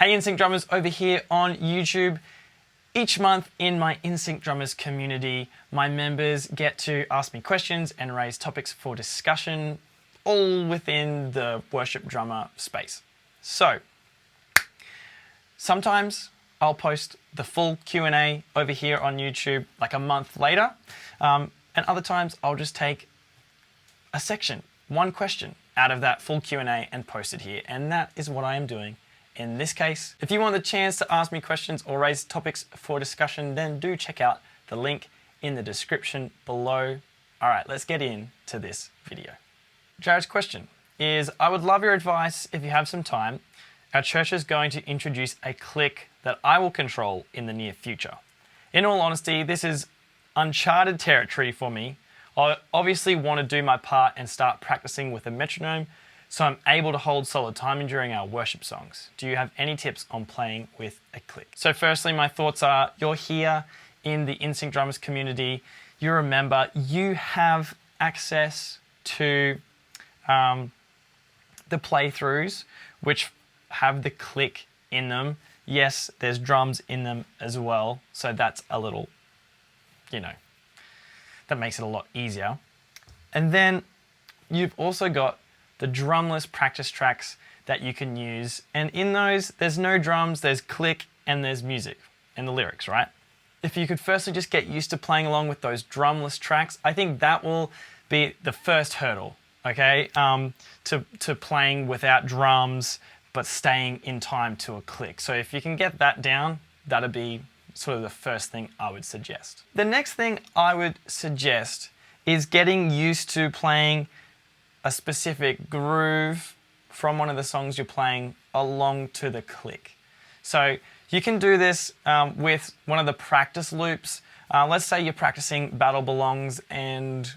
Hey NSYNC Drummers over here on YouTube. Each month in my NSYNC Drummers community, my members get to ask me questions and raise topics for discussion, all within the worship drummer space. So, sometimes I'll post the full Q&A over here on YouTube like a month later, and other times I'll just take a section, one question out of that full Q&A and post it here, and that is what I am doing in this case. If you want the chance to ask me questions or raise topics for discussion, then do check out the link in the description below. All right, let's get into this video. Jared's question is, I would love your advice if you have some time. Our church is going to introduce a click that I will control in the near future. In all honesty, this is uncharted territory for me. I obviously want to do my part and start practicing with a metronome so I'm able to hold solid timing during our worship songs. Do you have any tips on playing with a click? So firstly, my thoughts are, you're here in the NSYNC Drummers community. You're a member. You have access to the playthroughs, which have the click in them. Yes, there's drums in them as well. So that's a little, that makes it a lot easier. And then you've also got the drumless practice tracks that you can use. And in those, there's no drums, there's click, and there's music and the lyrics, right? If you could firstly just get used to playing along with those drumless tracks, I think that will be the first hurdle, okay? To playing without drums, but staying in time to a click. So if you can get that down, that'd be sort of the first thing I would suggest. The next thing I would suggest is getting used to playing a specific groove from one of the songs you're playing along to the click. So you can do this with one of the practice loops. Let's say you're practicing Battle Belongs and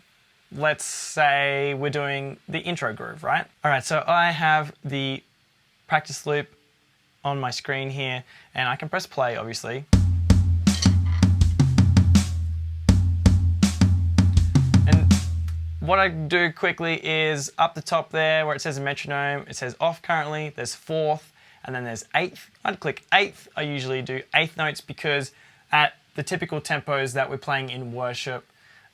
let's say we're doing the intro groove, right? All right, so I have the practice loop on my screen here and I can press play, obviously. What I do quickly is up the top there where it says metronome, it says off currently, there's fourth, and then there's eighth. I'd click eighth. I usually do eighth notes because at the typical tempos that we're playing in worship,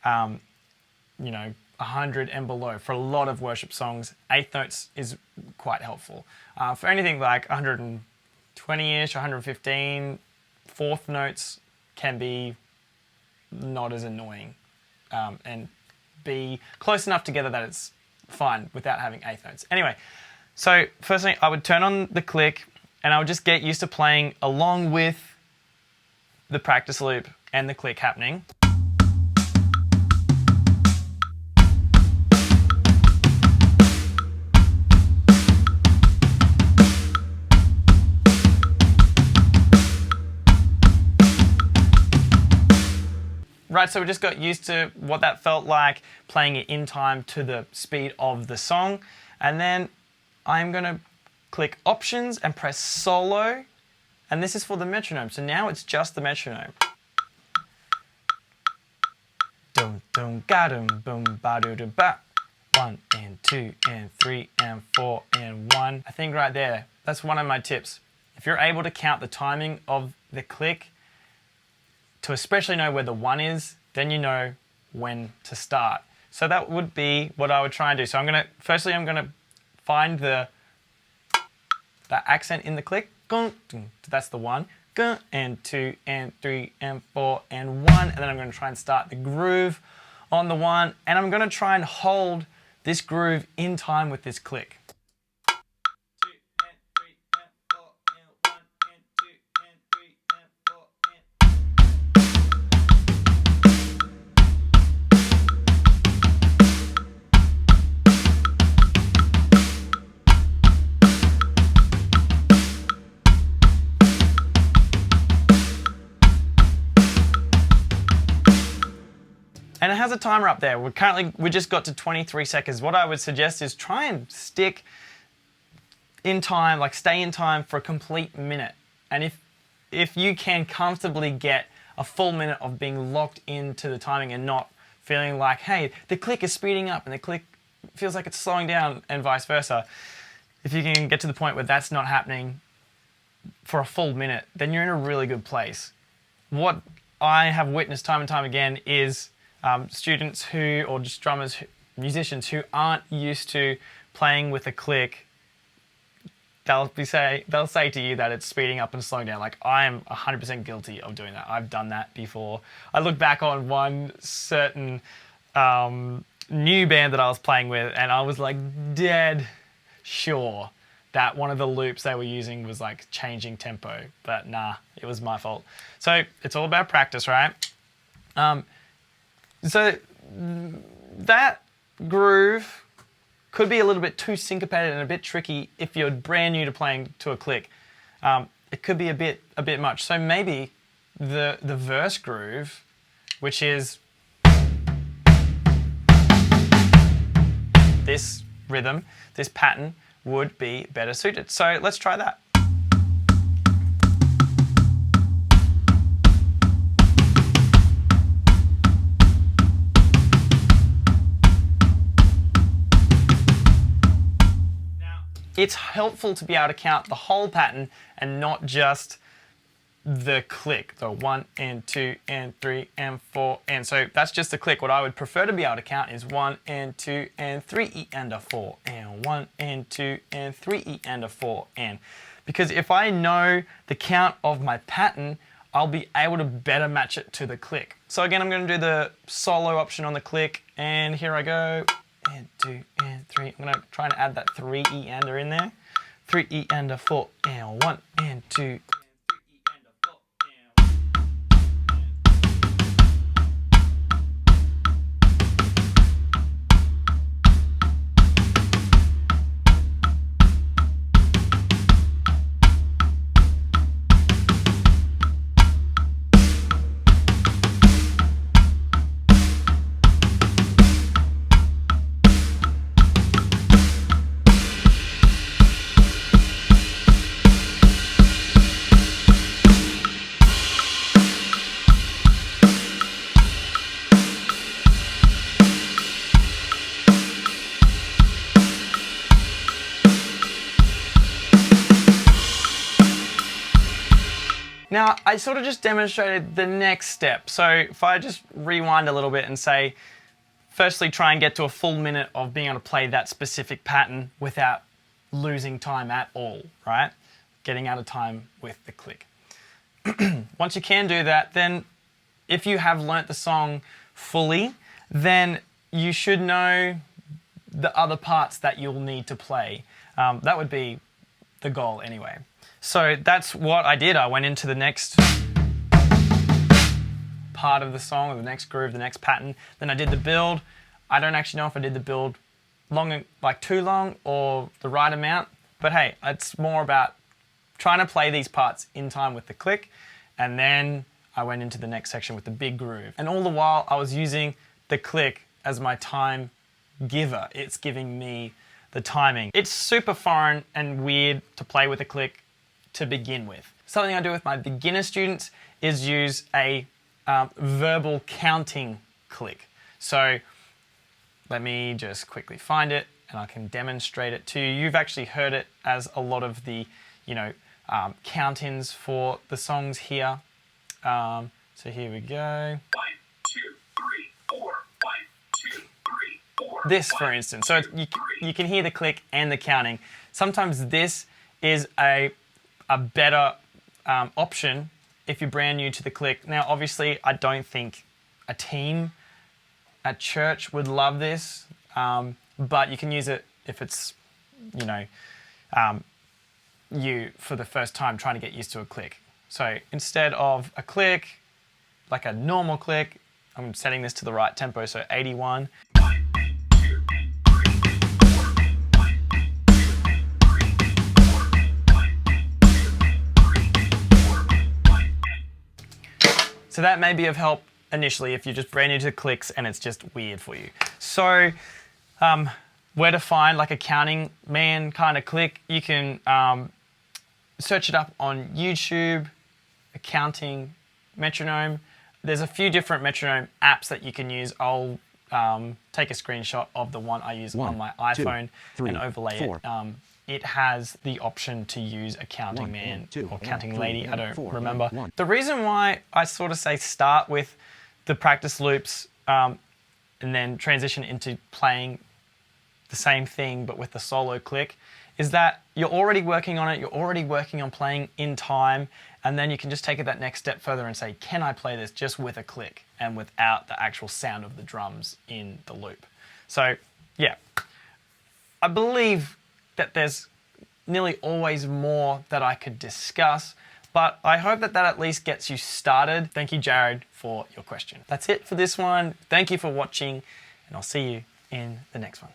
100 and below, for a lot of worship songs, eighth notes is quite helpful. For anything like 120-ish, 115, fourth notes can be not as annoying and be close enough together that it's fine without having eighth notes. Anyway, so firstly I would turn on the click and I would just get used to playing along with the practice loop and the click happening. Right, so we just got used to what that felt like, playing it in time to the speed of the song. And then I'm gonna click options and press solo. And this is for the metronome. So now it's just the metronome. Dum dum ga dum boom ba do dum ba. 1 and 2 and 3 and 4 and 1. I think right there, that's one of my tips. If you're able to count the timing of the click, to especially know where the 1 is, then you know when to start. So that would be what I would try and do. So I'm gonna find the accent in the click. That's the 1. And 2 and 3 and 4 and 1. And then I'm gonna try and start the groove on the 1. And I'm gonna try and hold this groove in time with this click. And it has a timer up there. We just got to 23 seconds. What I would suggest is try and stick in time, like stay in time for a complete minute. And if you can comfortably get a full minute of being locked into the timing and not feeling like, hey, the click is speeding up and the click feels like it's slowing down and vice versa. If you can get to the point where that's not happening, for a full minute, then you're in a really good place. What I have witnessed time and time again is students who, or just drummers, musicians who aren't used to playing with a click, they'll say to you that it's speeding up and slowing down. Like, I am 100% guilty of doing that. I've done that before. I look back on one certain new band that I was playing with, and I was like dead sure that one of the loops they were using was like changing tempo, but nah, it was my fault. So it's all about practice, right? So that groove could be a little bit too syncopated and a bit tricky if you're brand new to playing to a click. It could be a bit much. So maybe the verse groove, which is this rhythm, this pattern, would be better suited. So let's try that. Now, it's helpful to be able to count the whole pattern and not just the click, the 1 and 2 and 3 and 4, and so that's just the click. What I would prefer to be able to count is 1 and 2 and 3 E and a 4 and 1 and 2 and 3 E and a 4 and, because if I know the count of my pattern, I'll be able to better match it to the click. So again, I'm going to do the solo option on the click, and here I go, and 2 and 3. I'm going to try and add that 3 E ander in there, 3 E and a 4 and 1 and 2. Now, I sort of just demonstrated the next step. So if I just rewind a little bit and say, firstly, try and get to a full minute of being able to play that specific pattern without losing time at all, right? Getting out of time with the click. Once you can do that, then if you have learnt the song fully, then you should know the other parts that you'll need to play. That would be the goal anyway. So that's what I did. I went into the next part of the song, or the next groove, the next pattern. Then I did the build. I don't actually know if I did the build long, like too long, or the right amount. But hey, it's more about trying to play these parts in time with the click. And then I went into the next section with the big groove. And all the while I was using the click as my time giver. It's giving me the timing. It's super foreign and weird to play with a click to begin with. Something I do with my beginner students is use a verbal counting click. So let me just quickly find it and I can demonstrate it to you. You've actually heard it as a lot of the, count-ins for the songs here. So here we go. 1, 2, 3, 4. 1, 2, 3, 4. This, for instance. So you can hear the click and the counting. Sometimes this is a better option if you're brand new to the click. Now, obviously, I don't think a team at church would love this, but you can use it if it's, you for the first time trying to get used to a click. So instead of a click, like a normal click, I'm setting this to the right tempo, so 81. So that may be of help initially if you're just brand new to clicks and it's just weird for you. So where to find like a counting man kind of click, you can search it up on YouTube, a counting metronome. There's a few different metronome apps that you can use. I'll take a screenshot of the one I use on my iPhone 2, 3, and overlay 4. it it has the option to use a counting man or counting lady, I don't remember. The reason why I sort of say start with the practice loops and then transition into playing the same thing but with the solo click is that you're already working on it, you're already working on playing in time, and then you can just take it that next step further and say, can I play this just with a click and without the actual sound of the drums in the loop? So yeah, I believe that there's nearly always more that I could discuss, but I hope that that at least gets you started. Thank you, Jared, for your question. That's it for this one. Thank you for watching, and I'll see you in the next one.